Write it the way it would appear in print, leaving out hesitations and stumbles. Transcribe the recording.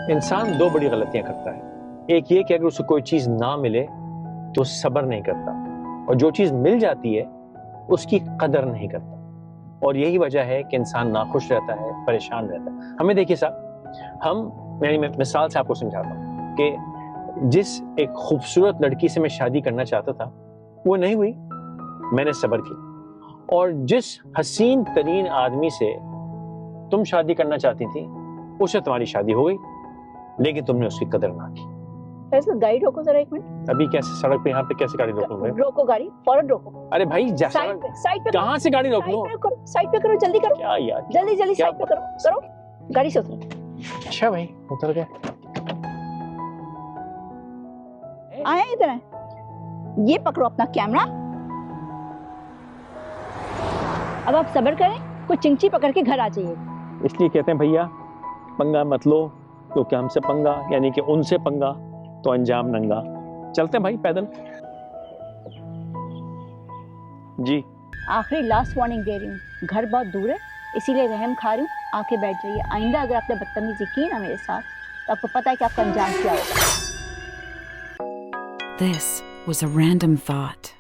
इंसान दो बड़ी गलतियां करता है। एक ये कि अगर उसे कोई चीज ना मिले तो सब्र नहीं करता, और जो चीज मिल जाती है उसकी कदर नहीं करता। और यही वजह है कि इंसान नाखुश रहता है, परेशान रहता है। हमें देखिए साहब, मैं मिसाल से आपको समझाता हूँ कि जिस एक खूबसूरत लड़की से मैं शादी करना चाहता था वो नहीं हुई, मैंने सब्र की। और जिस हसीन तरीन आदमी से तुम शादी करना चाहती थी उससे तुम्हारी शादी हो गई, लेकिन तुमने उसकी कदर ना की। गाड़ी रोको जरा, एक मिनट। अभी कैसे सड़क पे, यहाँ पे कैसे गाड़ी रोकूं मैं? रोको गाड़ी, फौरन रोको। अरे भाई साइड पे कहाँ से गाड़ी रोक लूं? साइड पे करो, जल्दी करो। क्या यार, जल्दी साइड पे करो गाड़ी से उतरो। अच्छा भाई उतर गए। आए इधर आए, ये पकड़ो अपना कैमरा। अब आप सब्र करें, कोई चिंची पकड़ के घर आ जाइए। इसलिए कहते हैं भैया, पंगा मत लो, क्योंकि हमसे पंगा यानी कि उनसे पंगा तो अंजाम नंगा। चलते हैं भाई पैदल। जी आखिरी लास्ट वार्निंग दे रही हूँ, घर बहुत दूर है, इसीलिए रहम खा रही हूँ, आके बैठ जाइए। आइंदा अगर आपने बदतमीजी की ना मेरे साथ तो आपको पता है कि आपका अंजाम क्या होगा। This was a random thought.